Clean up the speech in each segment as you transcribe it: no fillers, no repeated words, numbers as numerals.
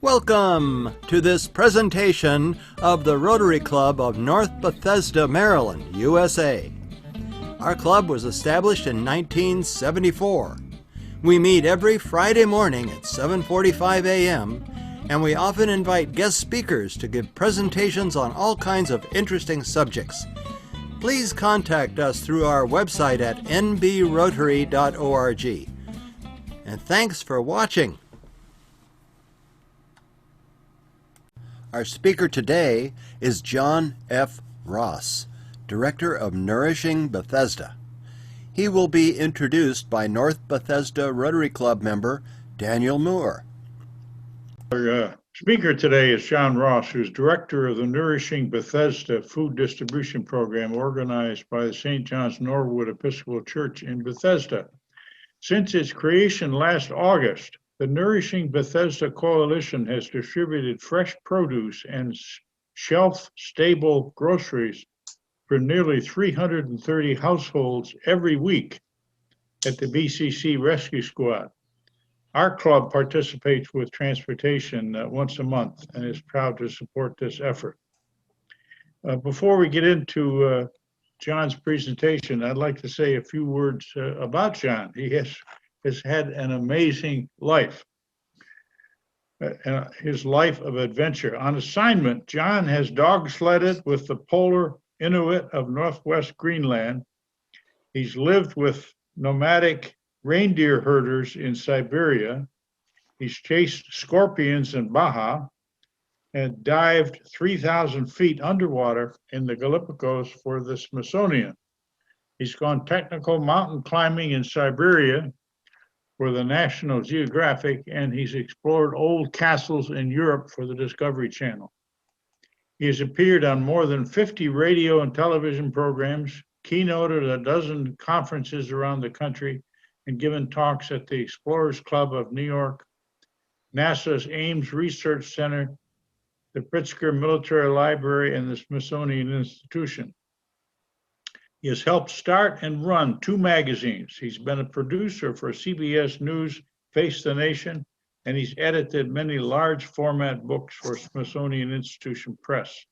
Welcome to this presentation of the Rotary Club of North Bethesda, Maryland, USA. Our club was established in 1974. We meet every Friday morning at 7:45 a.m., and we often invite guest speakers to give presentations on all kinds of interesting subjects. Please contact us through our website at nbrotary.org. And thanks for watching. Our speaker today is John F. Ross, Director of Nourishing Bethesda. He will be introduced by North Bethesda Rotary Club member Daniel Moore. Our speaker today is John Ross, who's Director of the Nourishing Bethesda Food Distribution Program organized by the St. John's Norwood Episcopal Church in Bethesda. Since its creation last August, the Nourishing Bethesda Coalition has distributed fresh produce and shelf-stable groceries for nearly 330 households every week at the BCC Rescue Squad. Our club participates with transportation once a month and is proud to support this effort. Before we get into John's presentation, I'd like to say a few words about John. He has had an amazing life, his life of adventure. On assignment, John has dog sledded with the polar Inuit of Northwest Greenland. He's lived with nomadic reindeer herders in Siberia. He's chased scorpions in Baja and dived 3,000 feet underwater in the Galapagos for the Smithsonian. He's gone technical mountain climbing in Siberia for the National Geographic, and he's explored old castles in Europe for the Discovery Channel. He has appeared on more than 50 radio and television programs, keynoted a dozen conferences around the country, and given talks at the Explorers Club of New York, NASA's Ames Research Center, the Pritzker Military Library, and the Smithsonian Institution. He has helped start and run 2 magazines. He's been a producer for CBS News, Face the Nation, and he's edited many large format books for Smithsonian Institution Press.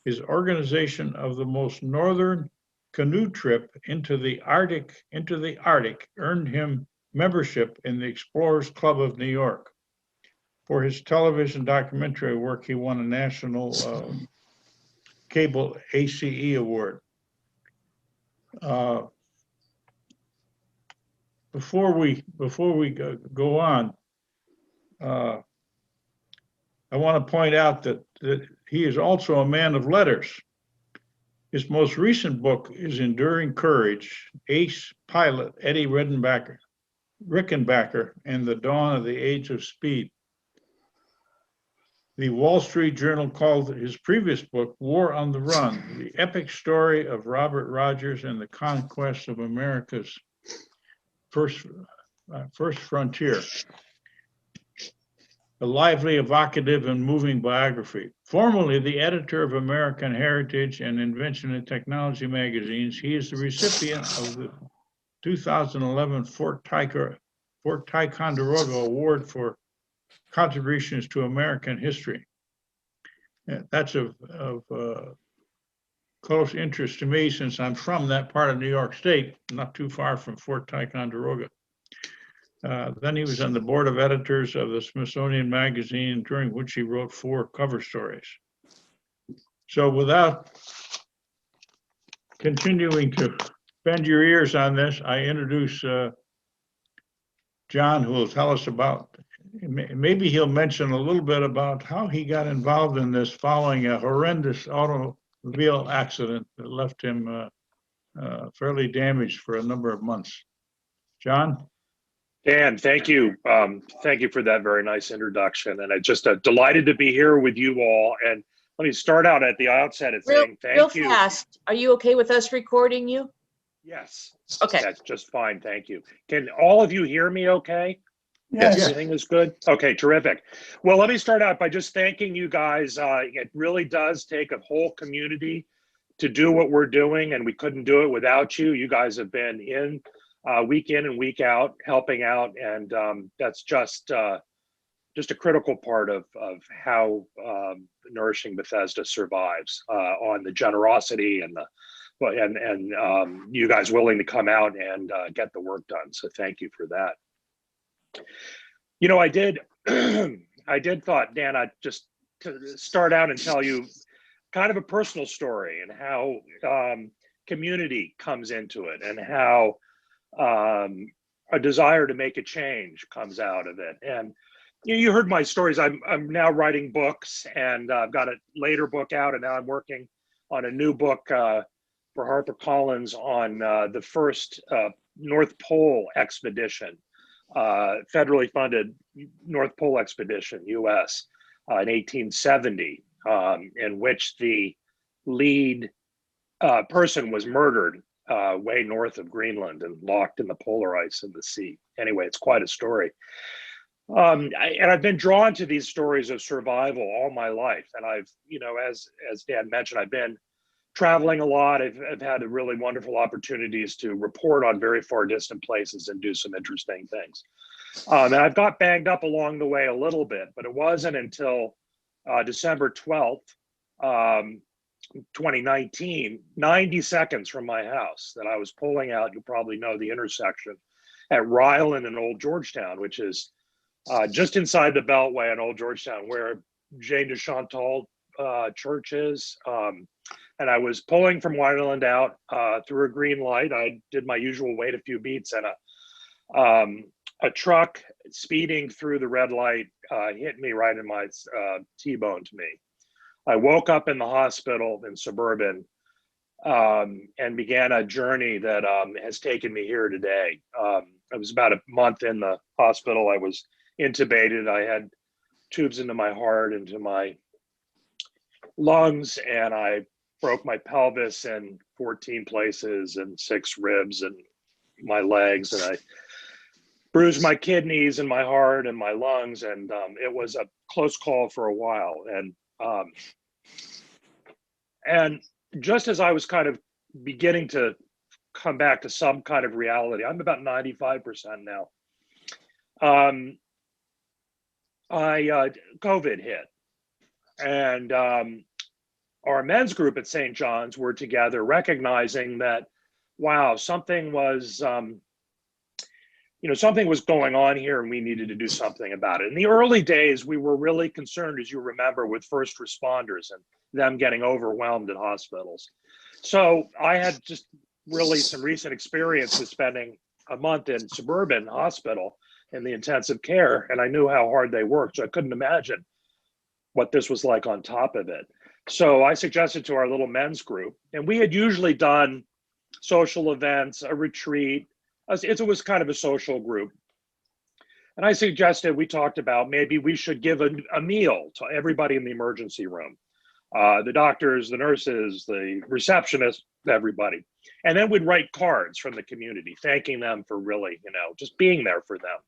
His organization of the most northern canoe trip into the Arctic earned him membership in the Explorers Club of New York. For his television documentary work, he won a national cable ACE award. Before we go on, I want to point out that he is also a man of letters. His most recent book is Enduring Courage, Ace Pilot Eddie Rickenbacker, and the Dawn of the Age of Speed. The Wall Street Journal called his previous book War on the Run, the epic story of Robert Rogers and the conquest of America's first frontier. A lively, evocative, and moving biography. Formerly the editor of American Heritage and Invention and Technology magazines, he is the recipient of the 2011 Fort Ticonderoga Award for contributions to American history. That's of close interest to me since I'm from that part of New York State, not too far from Fort Ticonderoga. Then he was on the board of editors of the Smithsonian Magazine, during which he wrote 4 cover stories. So without continuing to bend your ears on this, I introduce John, who will tell us about, maybe he'll mention a little bit about how he got involved in this following a horrendous automobile accident that left him fairly damaged for a number of months. John? Dan, thank you. Thank you for that very nice introduction. And I'm just delighted to be here with you all. And let me start out at the outset of saying thank you. Real fast, are you okay with us recording you? Yes. Okay. That's just fine. Thank you. Can all of you hear me okay? Yes. Everything is good? Okay, terrific. Well, let me start out by just thanking you guys. It really does take a whole community to do what we're doing, and we couldn't do it without you. You guys have been week in and week out, helping out, and that's just just a critical part of how Nourishing Bethesda survives on the generosity and you guys willing to come out and get the work done. So thank you for that. You know, I did thought, Dan, I'd just to start out and tell you kind of a personal story and how community comes into it and how a desire to make a change comes out of it. And you heard my stories. I'm now writing books, and I've got a later book out, and now I'm working on a new book for HarperCollins on the first North Pole expedition, federally funded North Pole expedition, U.S. In 1870, in which the lead person was murdered way north of Greenland and locked in the polar ice in the sea. Anyway, it's quite a story. And I've been drawn to these stories of survival all my life. And I've, you know, as Dan mentioned, I've been traveling a lot. I've had really wonderful opportunities to report on very far distant places and do some interesting things. And I've got banged up along the way a little bit, but it wasn't until December 12th, 2019, 90 seconds from my house, that I was pulling out, you probably know the intersection at Ryland and Old Georgetown, which is just inside the Beltway in Old Georgetown, where Jane de Chantal Church is. And I was pulling from Ryland out through a green light. I did my usual wait a few beats, and a truck speeding through the red light hit me right in my T-boned me. I woke up in the hospital in Suburban and began a journey that has taken me here today. I was about a month in the hospital. I was intubated. I had tubes into my heart, into my lungs, and I broke my pelvis in 14 places and 6 ribs and my legs, and I bruised my kidneys and my heart and my lungs, and it was a close call for a while. And just as I was kind of beginning to come back to some kind of reality, I'm about 95% now. COVID hit, and our men's group at St. John's were together, recognizing that, wow, something was, something was going on here, and we needed to do something about it. In the early days, we were really concerned, as you remember, with first responders and them getting overwhelmed in hospitals. So I had just really some recent experience with spending a month in Suburban Hospital in the intensive care, and I knew how hard they worked, so I couldn't imagine what this was like on top of it. So I suggested to our little men's group, and we had usually done social events, a retreat. It was kind of a social group. And I suggested, we talked about maybe we should give a meal to everybody in the emergency room. The doctors, the nurses, the receptionists, everybody. And then we'd write cards from the community, thanking them for really, just being there for them.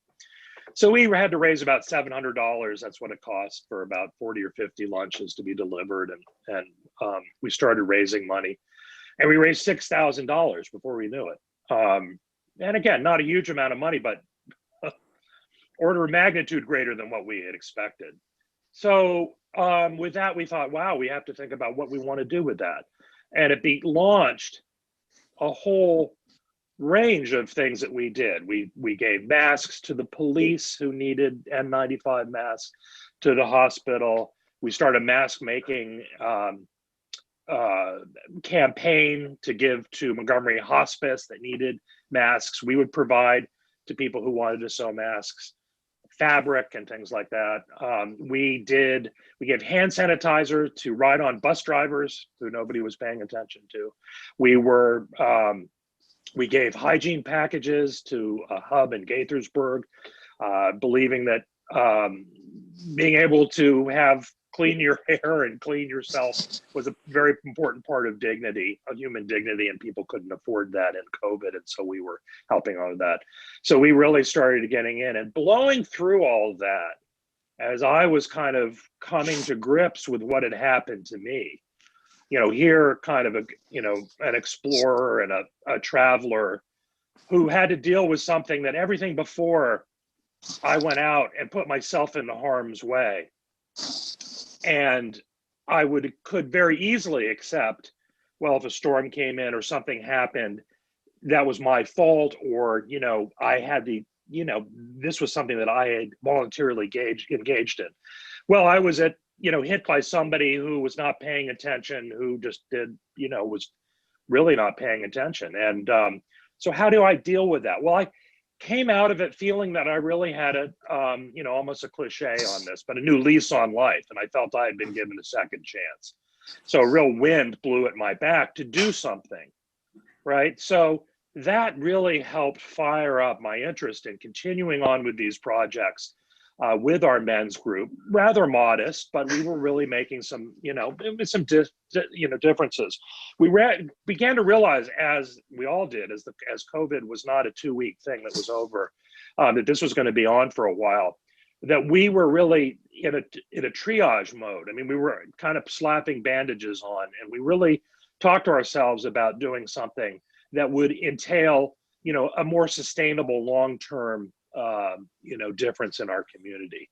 So we had to raise about $700. That's what it cost for about 40 or 50 lunches to be delivered. And we started raising money. And we raised $6,000 before we knew it. And again, not a huge amount of money, but order of magnitude greater than what we had expected. So with that, we thought, wow, we have to think about what we want to do with that. And it launched a whole range of things that we did. We gave masks to the police who needed N95 masks, to the hospital. We started a mask making campaign to give to Montgomery Hospice that needed masks. We would provide to people who wanted to sew masks, fabric and things like that. We gave hand sanitizer to ride-on bus drivers who nobody was paying attention to. We gave hygiene packages to a hub in Gaithersburg, believing that being able to clean your hair and clean yourself was a very important part of dignity, of human dignity, and people couldn't afford that in COVID, and so we were helping on that. So we really started getting in and blowing through all of that as I was kind of coming to grips with what had happened to me. Here kind of an explorer and a traveler who had to deal with something that everything before I went out and put myself into harm's way. And I could very easily accept, well, if a storm came in or something happened, that was my fault, or, I had this was something that I had voluntarily engaged in. Well, I was hit by somebody who was not paying attention, who just was really not paying attention. And so how do I deal with that? Well, I came out of it feeling that I really had almost a cliche on this, but a new lease on life. And I felt I had been given a second chance. So a real wind blew at my back to do something, right? So that really helped fire up my interest in continuing on with these projects with our men's group. Rather modest, but we were really making some, differences. We began to realize, as we all did, as COVID was not a 2-week thing that was over, that this was going to be on for a while, that we were really in a triage mode. I mean, we were kind of slapping bandages on, and we really talked to ourselves about doing something that would entail, a more sustainable long-term, difference in our community.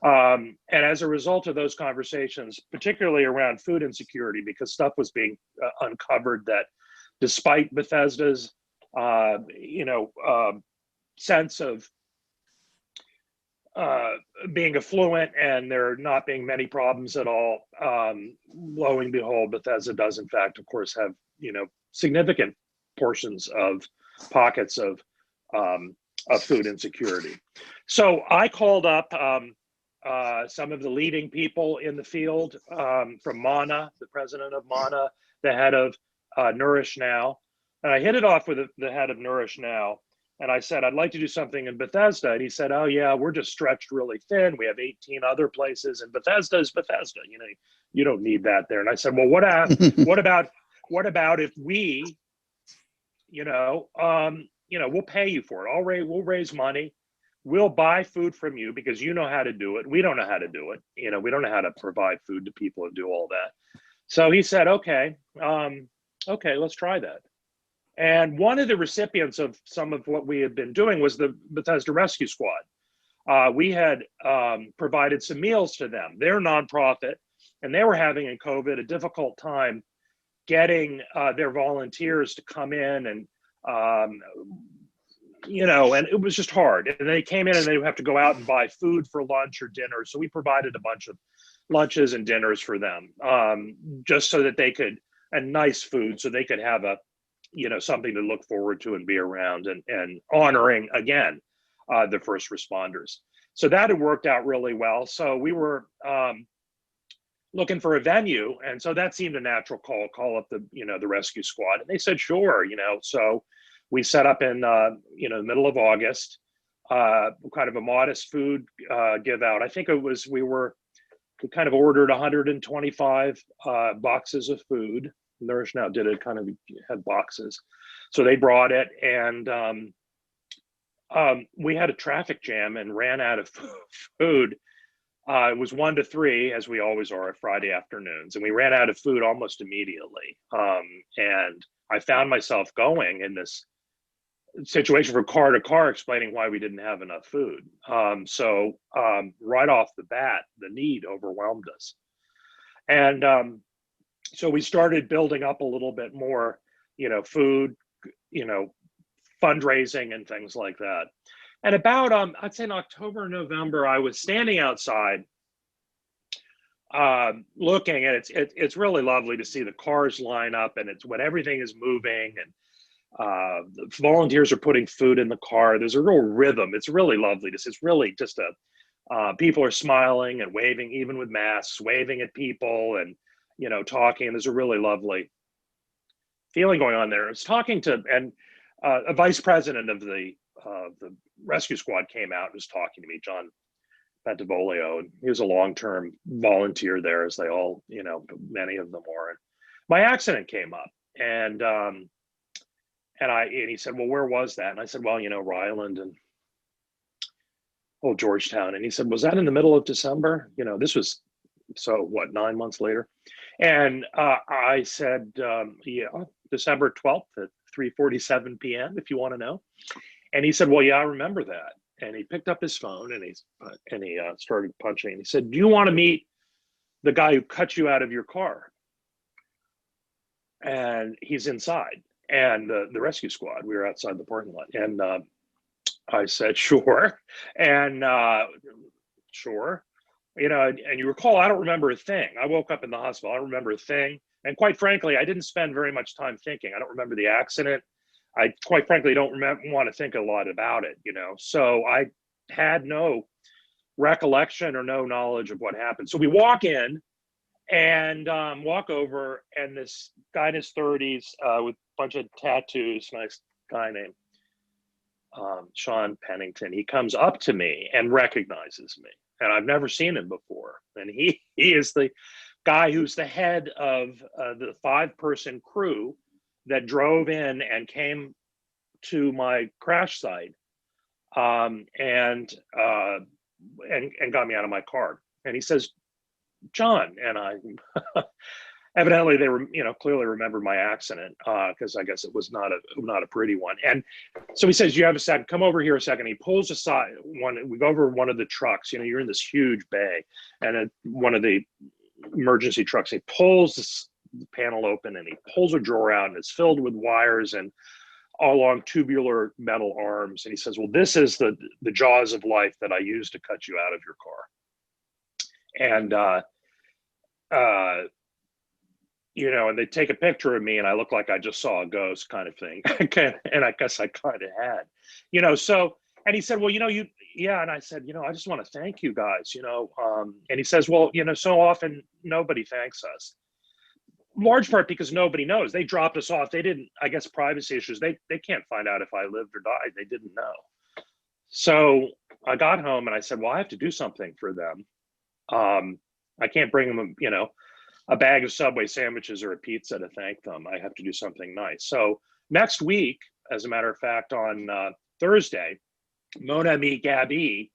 And as a result of those conversations, particularly around food insecurity, because stuff was being uncovered that despite Bethesda's, sense of being affluent and there not being many problems at all, lo and behold, Bethesda does in fact, of course, have, significant portions of pockets of food insecurity. So I called up some of the leading people in the field, from MANA, the president of MANA, the head of Nourish Now. And I hit it off with the head of Nourish Now. And I said, I'd like to do something in Bethesda. And he said, oh yeah, we're just stretched really thin. We have 18 other places, and Bethesda is Bethesda. You don't need that there. And I said, well, what about if we, we'll pay you for it. We'll raise money. We'll buy food from you because you know how to do it. We don't know how to do it. We don't know how to provide food to people and do all that. So he said, okay, let's try that. And one of the recipients of some of what we had been doing was the Bethesda Rescue Squad. We had provided some meals to them. They're nonprofit, and they were having in COVID a difficult time getting their volunteers to come in, and and it was just hard. And they came in and they would have to go out and buy food for lunch or dinner. So we provided a bunch of lunches and dinners for them, just so that they could, and nice food, so they could have something to look forward to and be around, and honoring again the first responders. So that had worked out really well. So we were looking for a venue, and so that seemed a natural call up the rescue squad, and they said sure. So we set up in the middle of August, kind of a modest food give out. I think we kind of ordered 125 boxes of food. Nourish Now did it, kind of had boxes, so they brought it, and we had a traffic jam and ran out of food. It was 1 to 3, as we always are at Friday afternoons, and we ran out of food almost immediately. And I found myself going in this situation from car to car, explaining why we didn't have enough food. So right off the bat, the need overwhelmed us, and so we started building up a little bit more, food, fundraising and things like that. And about, I'd say in October, November, I was standing outside looking, and it's really lovely to see the cars line up, and it's when everything is moving, and the volunteers are putting food in the car. There's a real rhythm. It's really lovely to see. It's really just people are smiling and waving, even with masks, waving at people, and talking. There's a really lovely feeling going on there. I was talking to, and a vice president of the rescue squad came out and was talking to me, John Pentavolio, and he was a long-term volunteer there, as they all, many of them are. And my accident came up, and he said, well, where was that? And I said, well, Ryland and Old Georgetown. And he said, was that in the middle of December? This was, so what, 9 months later? And I said, yeah, December 12th at 3:47 p.m., if you want to know. And he said, well, yeah, I remember that. and he picked up his phone and he started punching. And he said, "Do you want to meet the guy who cut you out of your car?" And he's inside, and the rescue squad. We were outside the parking lot, and I said, "Sure," and sure, And you recall, I don't remember a thing. I woke up in the hospital. I don't remember a thing, and quite frankly, I didn't spend very much time thinking. I don't remember the accident. I quite frankly don't want to think a lot about it. So I had no recollection or no knowledge of what happened. So we walk in. And walk over, and this guy in his 30s with a bunch of tattoos, nice guy named Sean Pennington, he comes up to me and recognizes me. And I've never seen him before. And he is the guy who's the head of the 5-person crew that drove in and came to my crash site and got me out of my car. And he says, "John," and I evidently they were, clearly remembered my accident because I guess it was not a pretty one. And so he says, "You have a second? Come over here a second." He pulls aside we go over one of the trucks. You're in this huge bay, and one of the emergency trucks. He pulls the panel open and he pulls a drawer out, and it's filled with wires and all along tubular metal arms. And he says, "Well, this is the jaws of life that I used to cut you out of your car." And and they take a picture of me, and I look like I just saw a ghost, kind of thing. And I guess I kind of had, So, and he said, "Well, yeah." And I said, "I just want to thank you guys, And he says, "Well, so often nobody thanks us." Large part because nobody knows. They dropped us off. They didn't. I guess privacy issues. They can't find out if I lived or died. They didn't know. So I got home and I said, "Well, I have to do something for them. I can't bring them, a bag of Subway sandwiches or a pizza to thank them. I have to do something nice." So next week, as a matter of fact, on Thursday, Mon Ami Gabby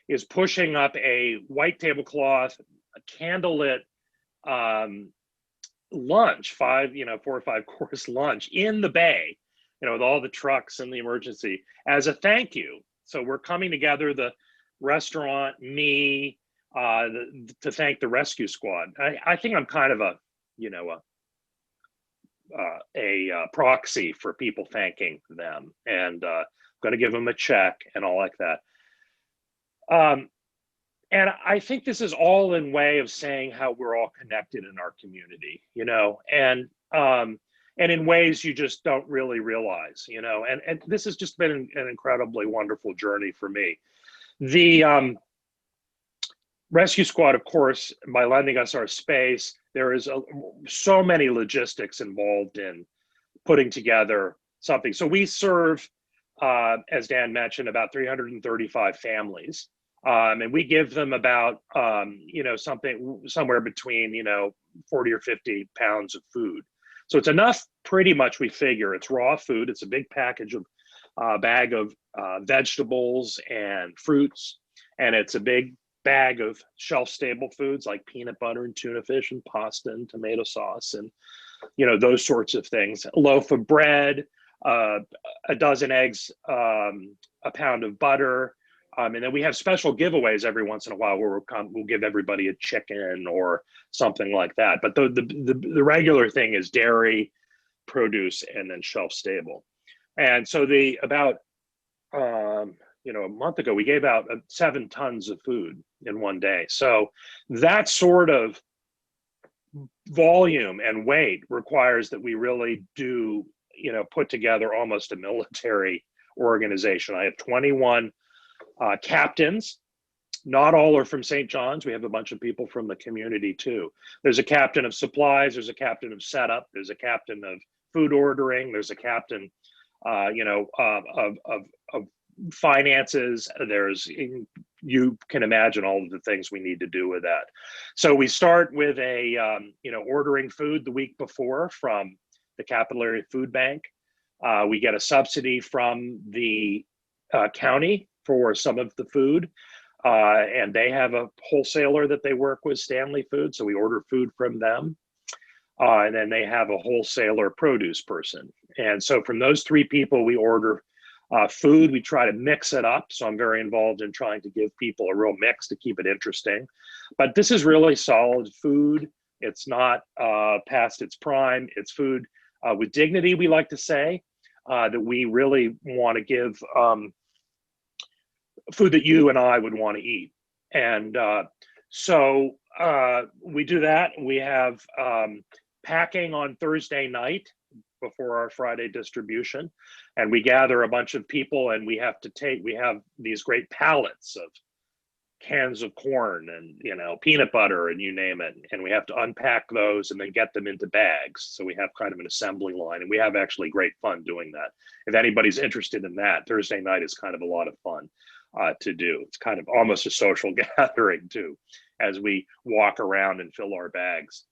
is pushing up a white tablecloth, a candlelit lunch, 4 or 5 course lunch in the bay, with all the trucks and the emergency as a thank you. So we're coming together, the restaurant, me, to thank the rescue squad. I think I'm kind of a proxy for people thanking them, and going to give them a check and all like that. And I think this is all in way of saying how we're all connected in our community, and in ways you just don't really realize, and this has just been an incredibly wonderful journey for me. The rescue squad, of course, by lending us our space, there is so many logistics involved in putting together something. So we serve, as Dan mentioned, about 335 families. And we give them about, somewhere between, 40 or 50 pounds of food. So it's enough, pretty much, we figure. It's raw food. It's a big package of bag of vegetables and fruits. And it's a big bag of shelf-stable foods like peanut butter and tuna fish and pasta and tomato sauce and, those sorts of things. A loaf of bread, a dozen eggs, a pound of butter. And then we have special giveaways every once in a while where we'll give everybody a chicken or something like that. But the regular thing is dairy, produce, and then shelf-stable. And so about a month ago, we gave out 7 tons of food in one day. So that sort of volume and weight requires that we really do, put together almost a military organization. I have 21 captains. Not all are from St. John's. We have a bunch of people from the community too. There's a captain of supplies. There's a captain of setup. There's a captain of food ordering. There's a captain, of finances. You can imagine all of the things we need to do with that. So we start with ordering food the week before from the Capital Area Food Bank. We get a subsidy from the county for some of the food. And they have a wholesaler that they work with, Stanley Food. So we order food from them. And then they have a wholesaler produce person. And so from those 3 people, we order Food, we try to mix it up. So I'm very involved in trying to give people a real mix to keep it interesting. But this is really solid food. It's not past its prime. It's food with dignity, we like to say, that we really want to give food that you and I would want to eat. And so we do that. We have packing on Thursday night before our Friday distribution. And we gather a bunch of people and we have these great pallets of cans of corn and, you know, peanut butter and you name it. And we have to unpack those and then get them into bags. So we have kind of an assembly line, and we have actually great fun doing that. If anybody's interested in that, Thursday night is kind of a lot of fun to do. It's kind of almost a social gathering too, as we walk around and fill our bags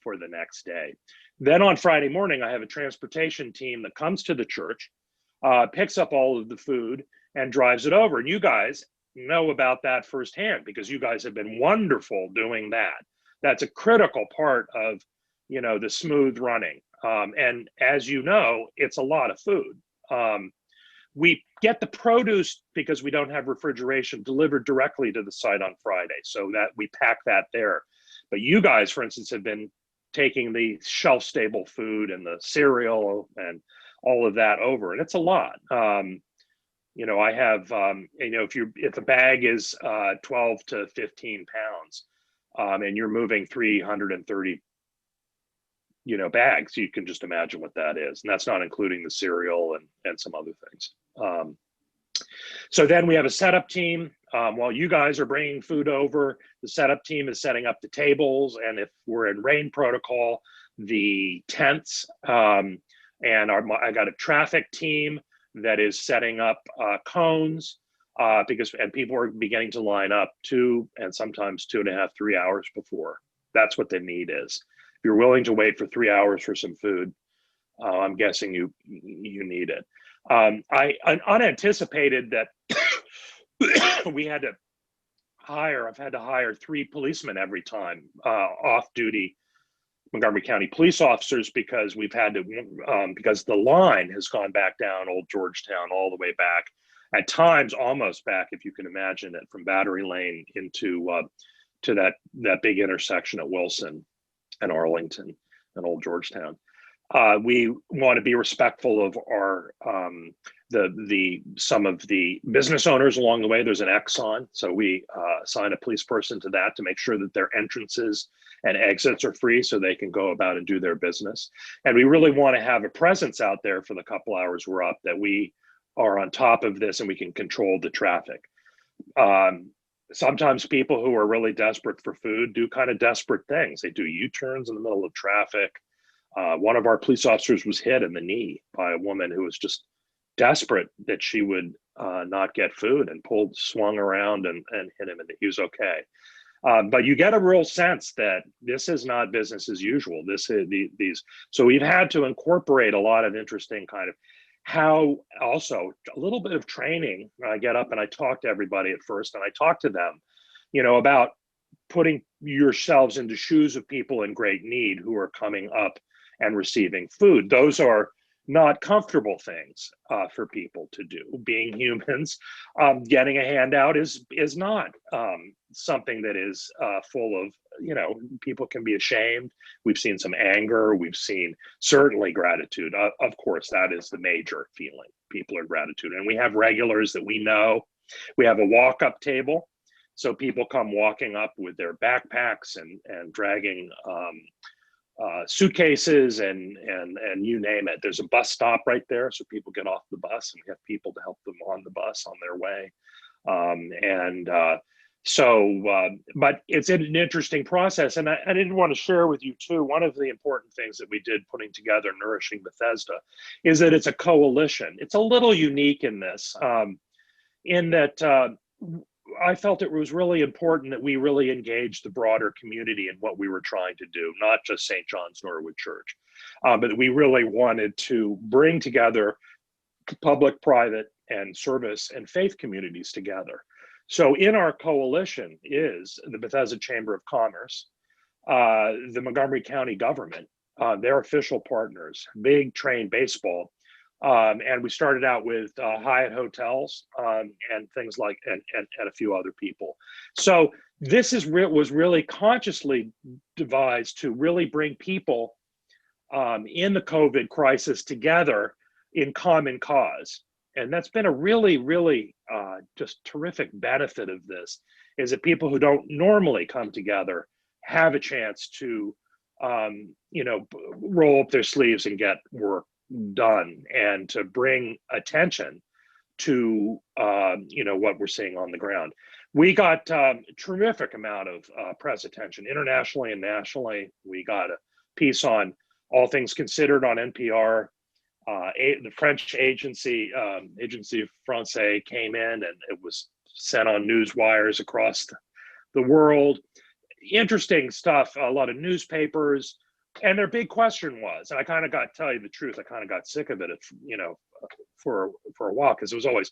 for the next day. Then on Friday morning, I have a transportation team that comes to the church, picks up all of the food and drives it over. And you guys know about that firsthand because you guys have been wonderful doing that. That's a critical part of, you know, the smooth running. And as you know, it's a lot of food. We get the produce, because we don't have refrigeration, delivered directly to the site on Friday, so that we pack that there. But you guys, for instance, have been taking the shelf-stable food and the cereal and all of that over, and it's a lot. You know, I have, you know, if a bag is 12 to 15 pounds, and you're moving 330, you know, bags, you can just imagine what that is, and that's not including the cereal and some other things. So then we have a setup team. While you guys are bringing food over, the setup team is setting up the tables, and if we're in rain protocol, the tents. And I got a traffic team that is setting up cones, and people are beginning to line up 2 and sometimes 2.5, 3 hours before. That's what the need is. If you're willing to wait for 3 hours for some food, I'm guessing you need it. I unanticipated that I've had to hire 3 policemen every time, off-duty Montgomery County police officers, because we've had to, because the line has gone back down Old Georgetown all the way back, at times almost back, if you can imagine it, from Battery Lane into to that big intersection at Wilson and Arlington and Old Georgetown. We want to be respectful of our some of the business owners along the way. There's an Exxon, so we assign a police person to that to make sure that their entrances and exits are free so they can go about and do their business. And we really want to have a presence out there for the couple hours we're up, that we are on top of this and we can control the traffic. Sometimes people who are really desperate for food do kind of desperate things. They do U-turns in the middle of traffic. One of our police officers was hit in the knee by a woman who was just desperate that she would not get food, and swung around and hit him, and he was okay. But you get a real sense that this is not business as usual. So we've had to incorporate a lot of interesting kind of how, also a little bit of training. I get up and I talk to everybody at first, and I talk to them, you know, about putting yourselves into shoes of people in great need who are coming up and receiving food. Those are not comfortable things for people to do. Being humans, getting a handout is not something that is full of, you know, people can be ashamed. We've seen some anger. We've seen certainly gratitude. Of course, that is the major feeling. People are gratitude. And we have regulars that we know. We have a walk-up table. So people come walking up with their backpacks and dragging suitcases and you name it. There's a bus stop right there, so people get off the bus, and we have people to help them on the bus on their way. But it's an interesting process, and I didn't want to share with you too, one of the important things that we did putting together Nourishing Bethesda is that it's a coalition. It's a little unique in this, in that I felt it was really important that we really engage the broader community in what we were trying to do, not just St. John's Norwood Church, but we really wanted to bring together public, private, and service and faith communities together. So in our coalition is the Bethesda Chamber of Commerce, the Montgomery County government, their official partners, Big Train Baseball, And we started out with Hyatt hotels and things like, and a few other people. So this was really consciously devised to really bring people in the COVID crisis together in common cause. And that's been a really, really just terrific benefit of this, is that people who don't normally come together have a chance to, roll up their sleeves and get work done, and to bring attention to, what we're seeing on the ground. We got a terrific amount of press attention internationally and nationally. We got a piece on All Things Considered on NPR. The French agency Francais came in, and it was sent on news wires across the world. Interesting stuff, a lot of newspapers. And their big question was, and I kind of tell you the truth, I kind of got sick of it, for a while, because it was always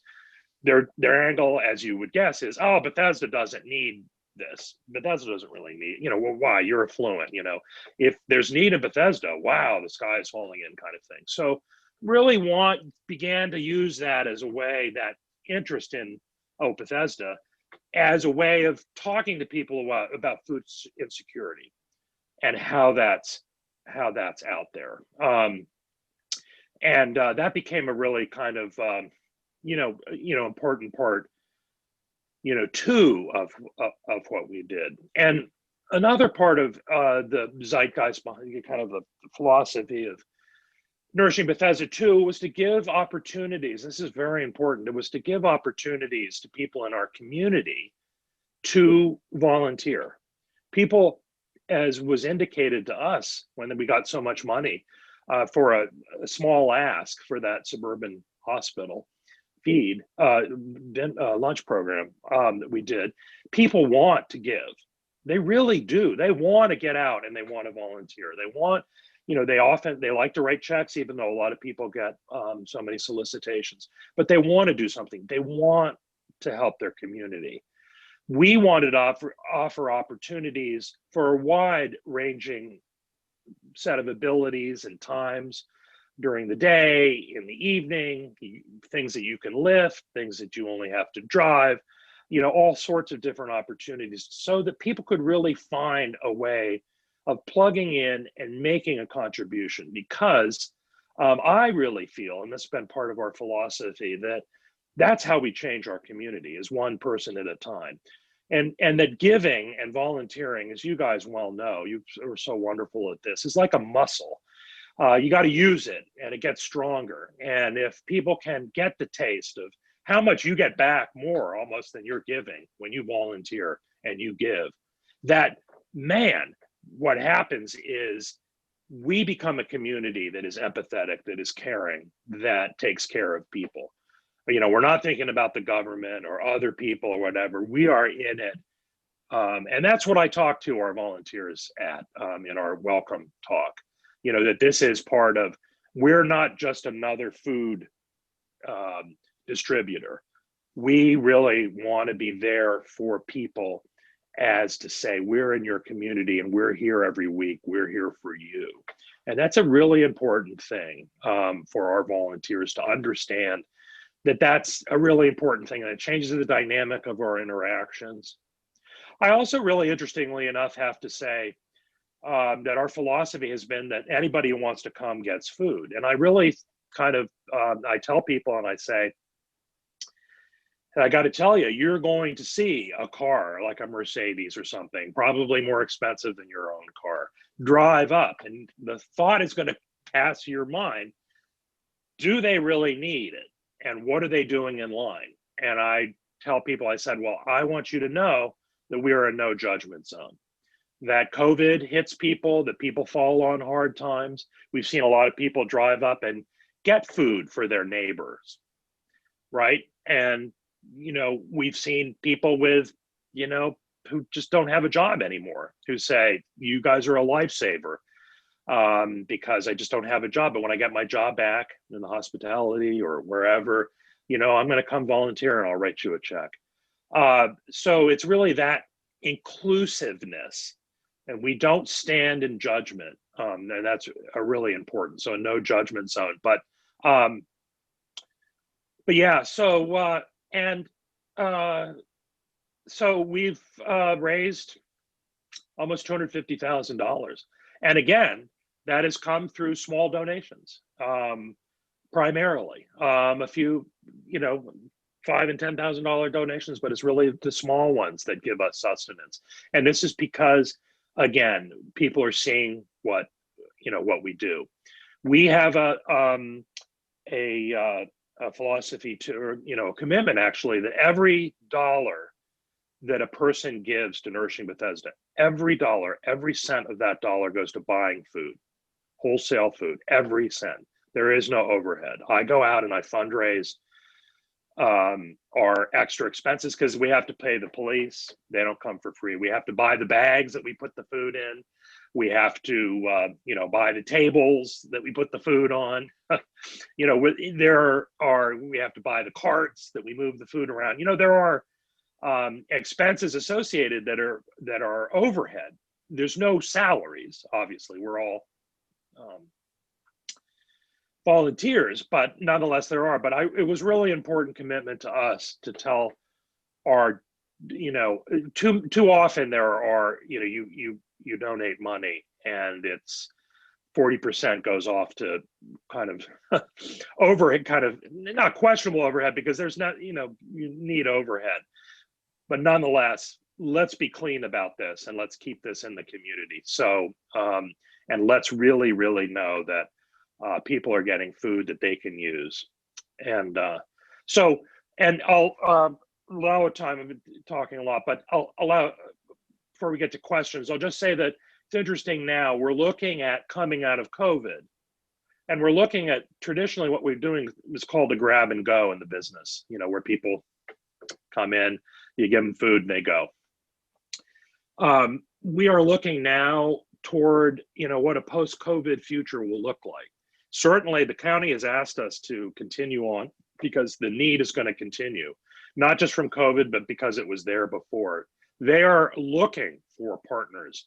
their angle, as you would guess, is, oh, Bethesda doesn't need this. Bethesda doesn't really need, well, why? You're affluent, if there's need of Bethesda, wow, the sky is falling in, kind of thing. So really began to use that as a way, that interest in Bethesda, as a way of talking to people about food insecurity and how that's out there. And that became a really kind of, important part, too, of what we did. And another part of the zeitgeist behind kind of the philosophy of Nourishing Bethesda too was to give opportunities. This is very important. It was to give opportunities to people in our community to volunteer. People, as was indicated to us when we got so much money for a small ask for that suburban hospital feed lunch program that we did, people want to give. They really do. They want to get out and they want to volunteer. They want, they like to write checks, even though a lot of people get so many solicitations, but they want to do something. They want to help their community. We wanted to offer opportunities for a wide-ranging set of abilities and times during the day, in the evening, things that you can lift, things that you only have to drive, all sorts of different opportunities, so that people could really find a way of plugging in and making a contribution. Because I really feel, and this has been part of our philosophy, that that's how we change our community, is one person at a time. And that giving and volunteering, as you guys well know, you are so wonderful at this, is like a muscle. You got to use it, and it gets stronger. And if people can get the taste of how much you get back more almost than you're giving when you volunteer and you give, that, man, what happens is we become a community that is empathetic, that is caring, that takes care of people. We're not thinking about the government or other people or whatever. We are in it. And that's what I talk to our volunteers at in our welcome talk, that this is part of, we're not just another food distributor. We really want to be there for people, as to say, we're in your community and we're here every week. We're here for you. And that's a really important thing for our volunteers to understand, that that's a really important thing, and it changes the dynamic of our interactions. I also, really interestingly enough, have to say that our philosophy has been that anybody who wants to come gets food. And I really kind of, I tell people, and I say, I got to tell you, you're going to see a car like a Mercedes or something, probably more expensive than your own car, drive up. And the thought is going to pass your mind, do they really need it? And what are they doing in line? And I tell people, I said, well, I want you to know that we are a no judgment zone, that COVID hits people, that people fall on hard times. We've seen a lot of people drive up and get food for their neighbors, right? And, we've seen people with, who just don't have a job anymore, who say, you guys are a lifesaver. Because I just don't have a job. But when I get my job back in the hospitality or wherever, I'm going to come volunteer and I'll write you a check. So it's really that inclusiveness, and we don't stand in judgment. And that's a really important. So a no judgment zone. But but yeah, so we've raised almost $250,000, and again, that has come through small donations, primarily. A few, $5,000 and $10,000 donations, but it's really the small ones that give us sustenance. And this is because, again, people are seeing what we do. We have a philosophy a commitment actually, that every dollar that a person gives to Nourishing Bethesda, every cent of that dollar goes to buying food, wholesale food, every cent. There is no overhead. I go out and I fundraise our extra expenses because we have to pay the police. They don't come for free. We have to buy the bags that we put the food in. We have to, buy the tables that we put the food on. We have to buy the carts that we move the food around. There are expenses associated that are overhead. There's no salaries, obviously. We're all volunteers, but nonetheless there are. But it was really important commitment to us to tell our, too often there are, you donate money and it's 40% goes off to kind of overhead, kind of not questionable overhead, because there's not, you need overhead. But nonetheless, let's be clean about this and let's keep this in the community. So, and let's really, really know that people are getting food that they can use. And and I'll allow time. I've been talking a lot, but I'll allow, before we get to questions, I'll just say that it's interesting now, we're looking at coming out of COVID, and we're looking at traditionally what we're doing is called a grab and go in the business, where people come in, you give them food and they go. We are looking now toward, what a post-COVID future will look like. Certainly the county has asked us to continue on because the need is going to continue, not just from COVID, but because it was there before. They are looking for partners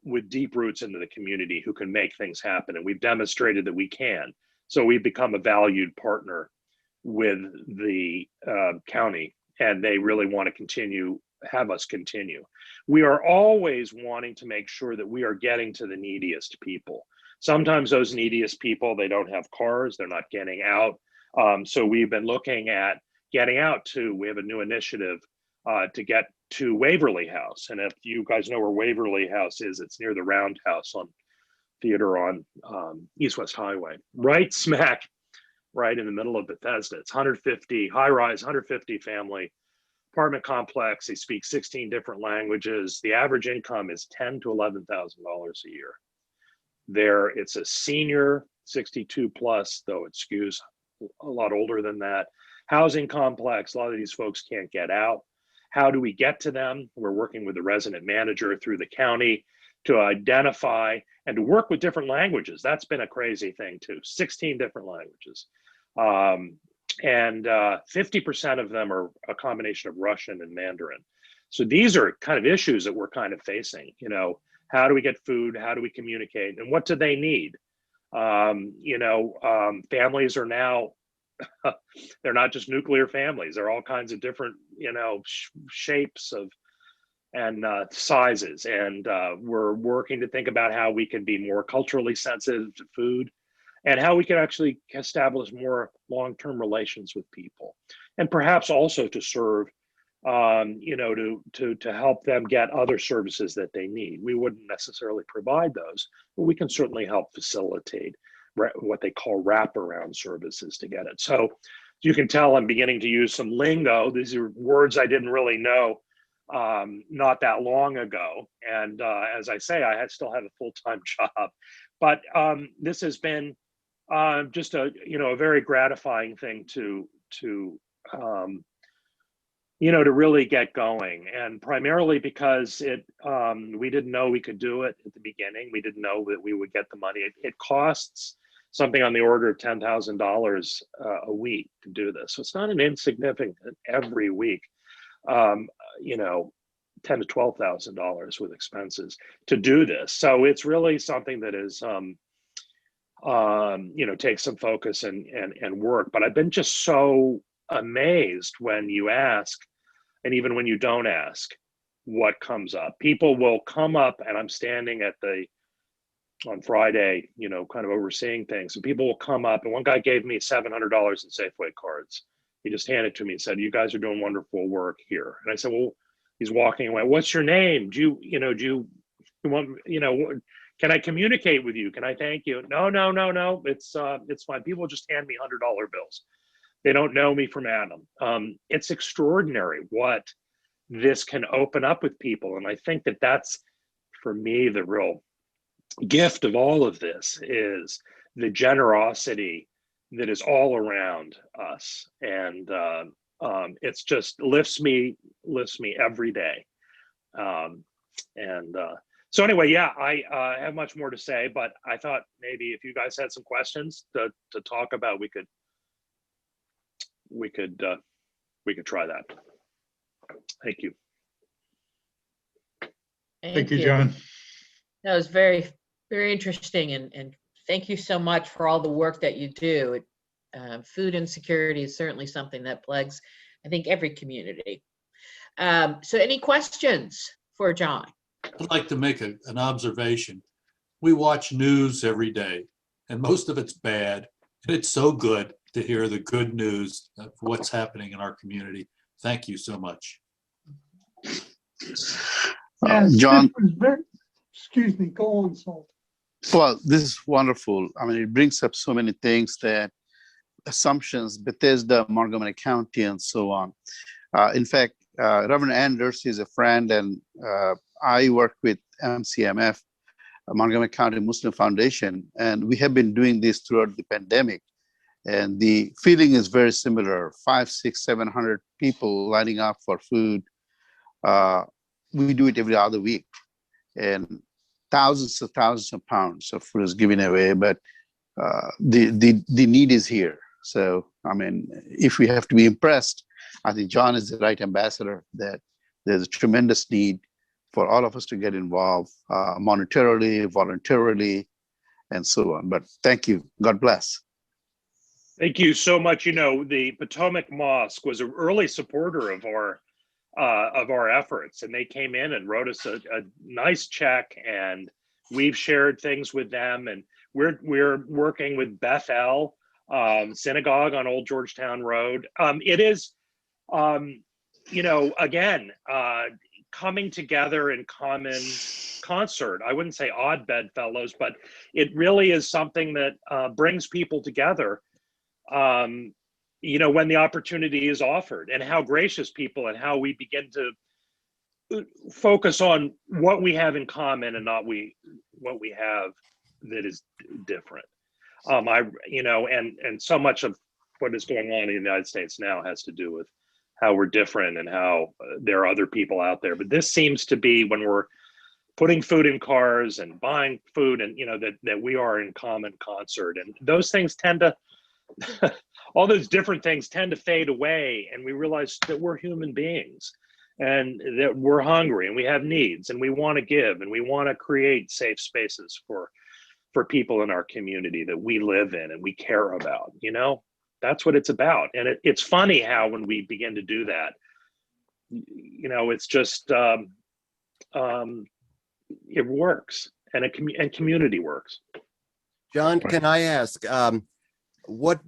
with deep roots into the community who can make things happen. And we've demonstrated that we can. So we've become a valued partner with the county, and they really want to have us continue. We are always wanting to make sure that we are getting to the neediest people. Sometimes those neediest people, they don't have cars, they're not getting out. So we've been looking at getting out we have a new initiative to get to Waverly House. And if you guys know where Waverly House is, it's near the Roundhouse on Theater on East West Highway, right smack, right in the middle of Bethesda. It's 150, high-rise, 150 family apartment complex. They speak 16 different languages. The average income is $10,000 to $11,000 a year. It's a senior, 62 plus, though it skews a lot older than that, housing complex. A lot of these folks can't get out. How do we get to them? We're working with the resident manager through the county to identify and to work with different languages. That's been a crazy thing too, 16 different languages. And 50% of them are a combination of Russian and Mandarin. So these are kind of issues that we're kind of facing. How do we get food? How do we communicate? And what do they need? Families are now, they're not just nuclear families. They're all kinds of different, shapes and sizes. And we're working to think about how we can be more culturally sensitive to food and how we can actually establish more long-term relations with people. And perhaps also to serve, to help them get other services that they need. We wouldn't necessarily provide those, but we can certainly help facilitate what they call wraparound services to get it. So you can tell I'm beginning to use some lingo. These are words I didn't really know not that long ago. And as I say, I still have a full-time job, but this has been just a very gratifying thing to really get going, and primarily because we didn't know we could do it at the beginning. We didn't know that we would get the money. It costs something on the order of $10,000 a week to do this. So it's not an insignificant every week, $10,000 to $12,000 with expenses to do this. So it's really something that is take some focus and work. But I've been just so amazed when you ask, and even when you don't ask, what comes up. People will come up, and I'm standing on Friday, kind of overseeing things. And people will come up, and one guy gave me $700 in Safeway cards. He just handed it to me and said, "You guys are doing wonderful work here." And I said, "Well," he's walking away, "What's your name? Do you want, can I communicate with you? Can I thank you?" No. It's fine. People just hand me $100 bills. They don't know me from Adam. It's extraordinary what this can open up with people. And I think that that's, for me, the real gift of all of this is the generosity that is all around us. And it's just lifts me every day. So anyway, yeah, I have much more to say, but I thought maybe if you guys had some questions to talk about, we could try that. Thank you. Thank you, John. That was very, very interesting, and thank you so much for all the work that you do. Food insecurity is certainly something that plagues, I think, every community. So any questions for John? I'd like to make an observation. We watch news every day, and most of it's bad. And it's so good to hear the good news of what's happening in our community. Thank you so much. John, excuse me, go on, Salt. well, this is wonderful. I mean, it brings up so many things, that assumptions, Bethesda, Montgomery County, and so on. In fact, Reverend Anders is a friend, and I work with MCMF, Montgomery County Muslim Foundation, and we have been doing this throughout the pandemic. And the feeling is very similar, 500, 600, 700 people lining up for food. We do it every other week, and thousands of pounds of food is given away, but the need is here. So, I mean, if we have to be impressed, I think John is the right ambassador, that there's a tremendous need for all of us to get involved monetarily, voluntarily, and so on. But thank you. God bless. Thank you so much. The Potomac Mosque was an early supporter of our efforts, and they came in and wrote us a nice check, and we've shared things with them, and we're working with Bethel Synagogue on Old Georgetown Road. It is, again, coming together in common concert. I wouldn't say odd bedfellows, but it really is something that brings people together. When the opportunity is offered, and how gracious people, and how we begin to focus on what we have in common and not what we have that is different. And so much of what is going on in the United States now has to do with how we're different and how there are other people out there. But this seems to be when we're putting food in cars and buying food, and that we are in common concert, and those things tend to all those different things tend to fade away, and we realize that we're human beings, and that we're hungry, and we have needs, and we want to give, and we want to create safe spaces for people in our community that we live in and we care about. That's what it's about. And it's funny how when we begin to do that, it's just it works, and community works. John, can I ask, what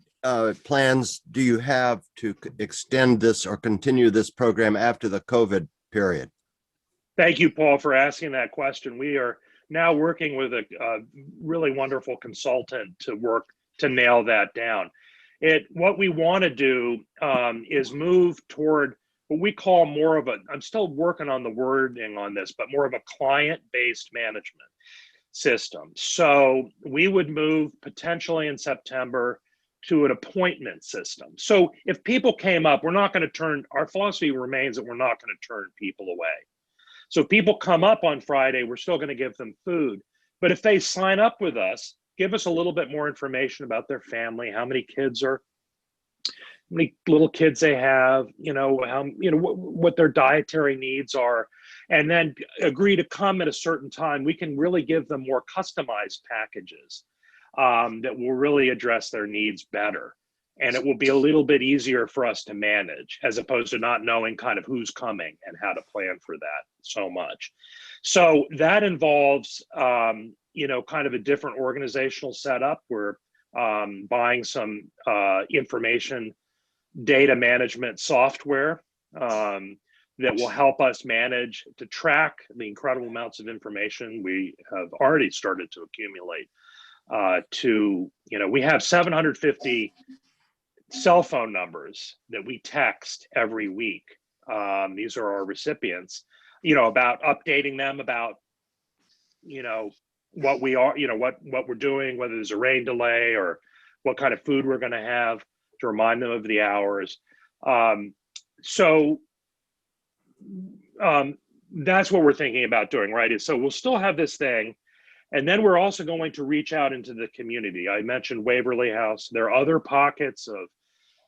plans do you have to extend this or continue this program after the COVID period? Thank you, Paul, for asking that question. We are now working with a really wonderful consultant to nail that down. What we want to do is move toward what we call more of I'm still working on the wording on this, but more of a client-based management system. So we would move potentially in September to an appointment system. So if people came up, our philosophy remains that we're not going to turn people away. So if people come up on Friday, we're still going to give them food. But if they sign up with us, give us a little bit more information about their family, how many little kids they have, what their dietary needs are, and then agree to come at a certain time, we can really give them more customized packages that will really address their needs better. And it will be a little bit easier for us to manage, as opposed to not knowing kind of who's coming and how to plan for that so much. So that involves, you know, kind of a different organizational setup. We're buying some information data management software that will help us manage to track the incredible amounts of information we have already started to accumulate. You know, we have 750 cell phone numbers that we text every week. These are our recipients, you know, about updating them about, you know, what we are, you know, what we're doing, whether there's a rain delay or what kind of food we're going to have, to remind them of the hours. That's what we're thinking about doing, right? So we'll still have this thing. And then we're also going to reach out into the community. I mentioned Waverly House. There are other pockets of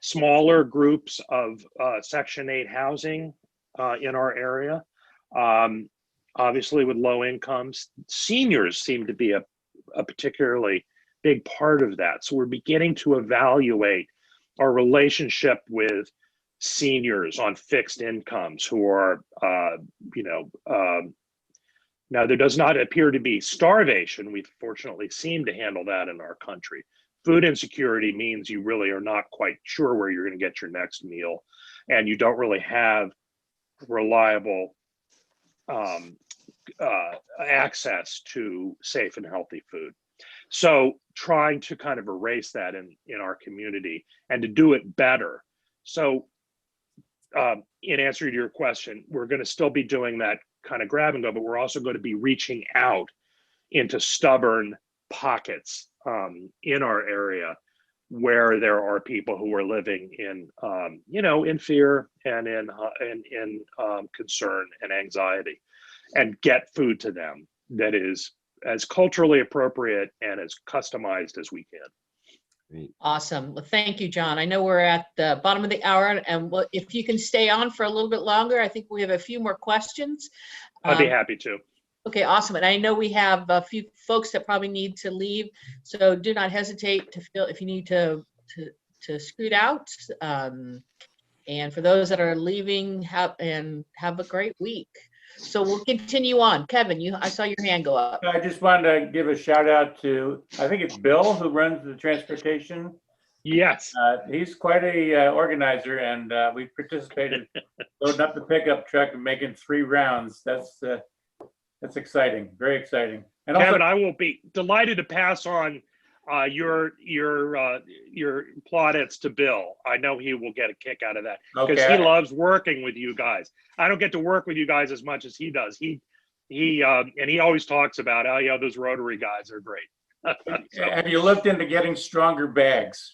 smaller groups of Section 8 housing in our area. Obviously with low incomes, seniors seem to be a particularly big part of that. So we're beginning to evaluate our relationship with seniors on fixed incomes who are, you know, now there does not appear to be starvation. We fortunately seem to handle that in our country. Food insecurity means you really are not quite sure where you're going to get your next meal, and you don't really have reliable access to safe and healthy food. So trying to kind of erase that in our community and to do it better. So in answer to your question, we're going to still be doing that kind of grab and go, but we're also going to be reaching out into stubborn pockets in our area where there are people who are living in, you know, in fear and in concern and anxiety, and get food to them that is as culturally appropriate and as customized as we can. Great. Awesome. Well, thank you, John. I know we're at the bottom of the hour, and if you can stay on for a little bit longer, I think we have a few more questions. I'd be happy to. Okay, awesome. And I know we have a few folks that probably need to leave, so do not hesitate to feel if you need to scoot out. And for those that are leaving, have a great week. So we'll continue on. Kevin, I saw your hand go up. I just wanted to give a shout out to, I think it's Bill who runs the transportation. Yes. He's quite a organizer, and we participated loading up the pickup truck and making 3 rounds. That's exciting, very exciting. And Kevin, I will be delighted to pass on your plaudits to Bill. I know he will get a kick out of that because he loves working with you guys. I don't get to work with you guys as much as he does. And he always talks about, oh yeah, those Rotary guys are great. So, have you looked into getting stronger bags?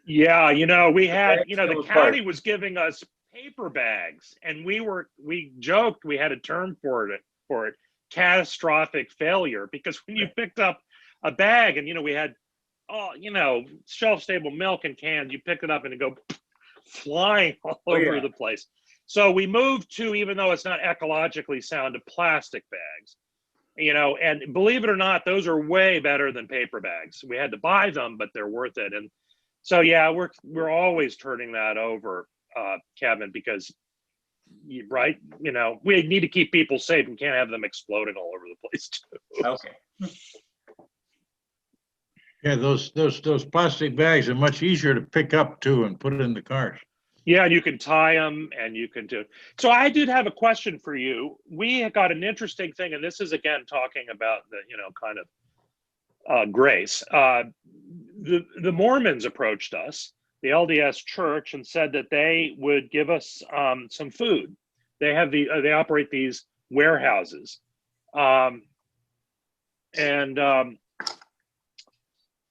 Yeah, you know, we had, you know, the county was giving us paper bags, and we joked we had a term for it, catastrophic failure, because when you picked up a bag and, you know, we had, you know, shelf stable milk and cans, you pick it up and it go flying all over the place. So we moved to, even though it's not ecologically sound, to plastic bags, you know, and believe it or not, those are way better than paper bags. We had to buy them, but they're worth it. And so, yeah, we're always turning that over, Kevin, because, right, you know, we need to keep people safe. We can't have them exploding all over the place too. Okay. Yeah, those plastic bags are much easier to pick up too and put it in the cars. Yeah, and you can tie them and you can do. So I did have a question for you. We got an interesting thing, and this is again talking about the, you know, kind of grace. The Mormons approached us, the LDS Church, and said that they would give us some food. They have they operate these warehouses,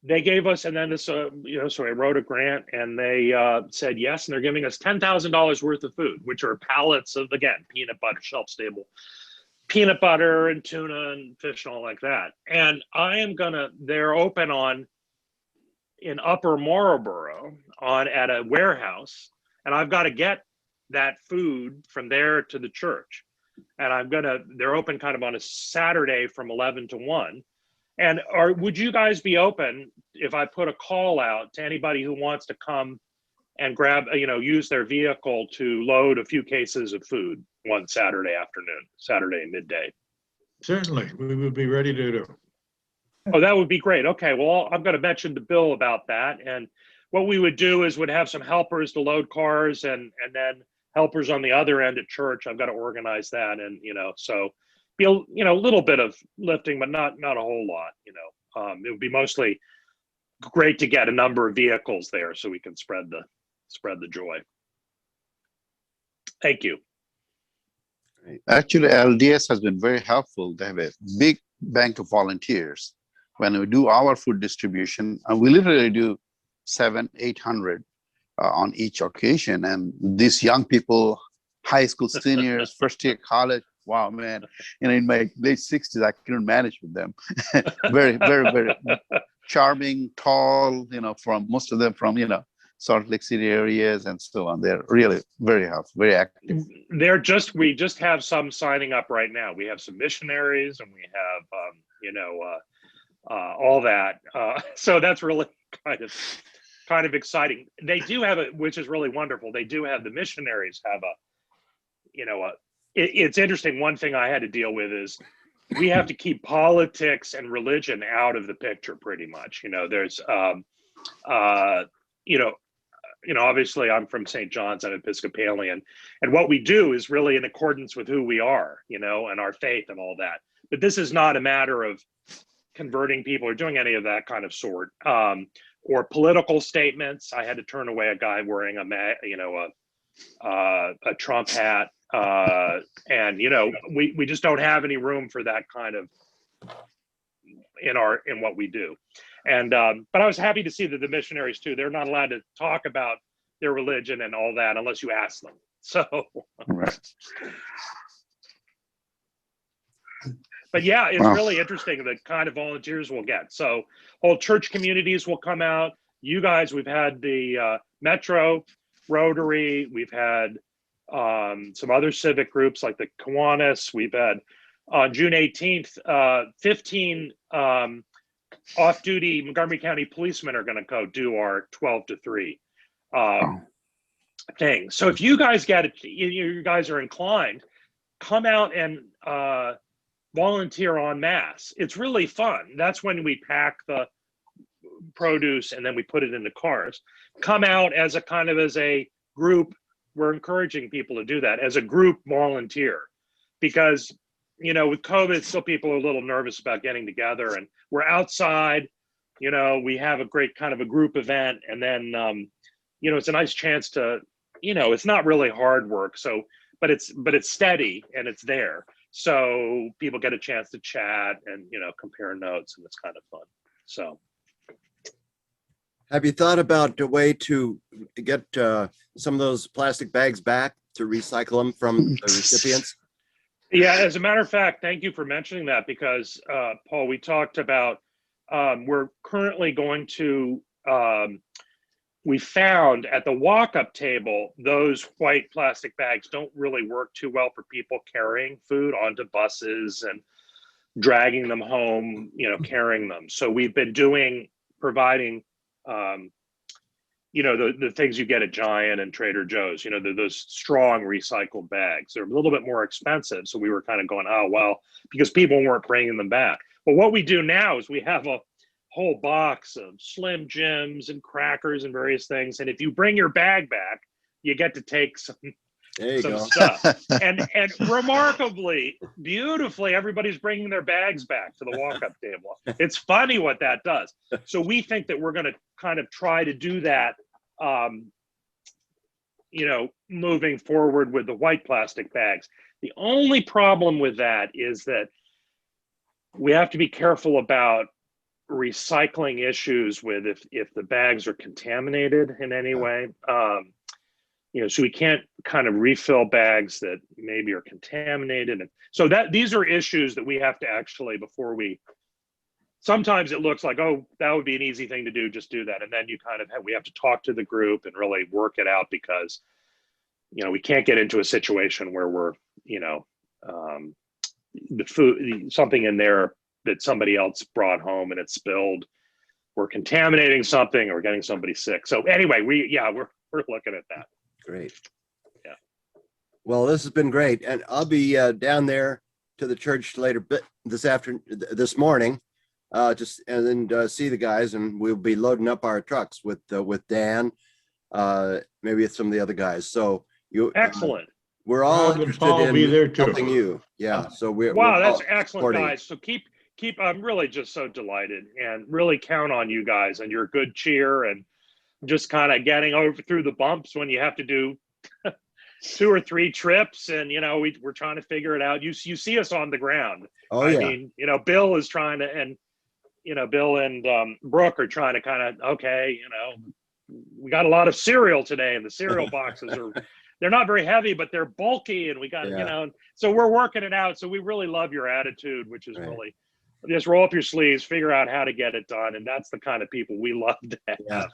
they gave us, and then this, you know, so I wrote a grant, and they said yes, and they're giving us $10,000 worth of food, which are pallets of, again, peanut butter, shelf stable peanut butter and tuna and fish and all like that. And they're open in Upper Marlboro at a warehouse, and I've got to get that food from there to the church. And they're open kind of on a Saturday from 11 to 1. And would you guys be open if I put a call out to anybody who wants to come and grab, use their vehicle to load a few cases of food one Saturday afternoon, Saturday midday? Certainly, we would be ready to do. Oh, that would be great. Okay, well, I'm going to mention to Bill about that. And what we would do is would have some helpers to load cars and then helpers on the other end at church. I've got to organize that. And, so be a little bit of lifting, but not a whole lot, it would be mostly great to get a number of vehicles there so we can spread the joy. Thank you. Actually, LDS has been very helpful. They have a big bank of volunteers. When we do our food distribution, and we literally do 700-800 on each occasion. And these young people, high school seniors, first year college, wow, man, in my late 60s, I couldn't manage with them. Very, very, very charming, tall, from most of them from, Salt Lake City areas and so on. They're really very helpful, very active. We just have some signing up right now. We have some missionaries and we have, all that. So that's really kind of exciting. They do have which is really wonderful. They do have, the missionaries have it's interesting. One thing I had to deal with is we have to keep politics and religion out of the picture pretty much. There's, obviously I'm from St. John's, I'm Episcopalian, and what we do is really in accordance with who we are, and our faith and all that. But this is not a matter of converting people or doing any of that kind of sort, or political statements. I had to turn away a guy wearing a Trump hat, and we just don't have any room for that kind of in what we do. And but I was happy to see that the missionaries too, they're not allowed to talk about their religion and all that unless you ask them. So right. But yeah, it's really interesting the kind of volunteers we'll get. So whole church communities will come out. You guys, we've had the Metro, Rotary, we've had some other civic groups like the Kiwanis. We've had on June 18th, 15 off-duty Montgomery County policemen are going to go do our 12 to 3 thing. So if you guys you guys are inclined, come out and volunteer en masse. It's really fun. That's when we pack the produce and then we put it in the cars. Come out as a group. We're encouraging people to do that as a group volunteer, because with COVID, still people are a little nervous about getting together, and we're outside, we have a great kind of a group event. And then, it's a nice chance to, it's not really hard work. So, but it's steady and it's there. So people get a chance to chat and, compare notes, and it's kind of fun. So. Have you thought about a way to get some of those plastic bags back to recycle them from the recipients? Yeah, as a matter of fact, thank you for mentioning that, because Paul, we talked about, we're currently going to, we found at the walk-up table, those white plastic bags don't really work too well for people carrying food onto buses and dragging them home, carrying them. So we've been providing, the things you get at Giant and Trader Joe's, those strong recycled bags. They're a little bit more expensive. So we were kind of going, oh, well, because people weren't bringing them back. But what we do now is we have a whole box of Slim Jims and crackers and various things. And if you bring your bag back, you get to take some stuff. And remarkably, beautifully, everybody's bringing their bags back to the walk-up table. It's funny what that does. So we think that we're going to kind of try to do that, moving forward with the white plastic bags. The only problem with that is that we have to be careful about recycling issues with if the bags are contaminated in any way. So we can't kind of refill bags that maybe are contaminated. And so these are issues that we have to actually, sometimes it looks like, oh, that would be an easy thing to do, just do that. And then we have to talk to the group and really work it out, because, we can't get into a situation where we're, the food, something in there that somebody else brought home and it spilled. We're contaminating something or getting somebody sick. So anyway, we're looking at that. Great. Yeah. Well, this has been great, and I'll be down there to the church later this morning, just and then see the guys, and we'll be loading up our trucks with Dan, maybe with some of the other guys. So you Excellent. we're all Rob and interested Paul will be there in too. helping you. Yeah. So we're Wow, that's all excellent, supporting. guys. So keep. I'm really just so delighted, and really count on you guys and your good cheer, and just kind of getting over through the bumps when you have to do 2 or 3 trips, and we're trying to figure it out. You see us on the ground. Oh I yeah. mean, Bill is trying to, and Bill and Brooke are trying to kind of, okay, we got a lot of cereal today, and the cereal boxes they're not very heavy, but they're bulky, and we got so we're working it out. So we really love your attitude, which is really just roll up your sleeves, figure out how to get it done, and that's the kind of people we love to have. Yeah.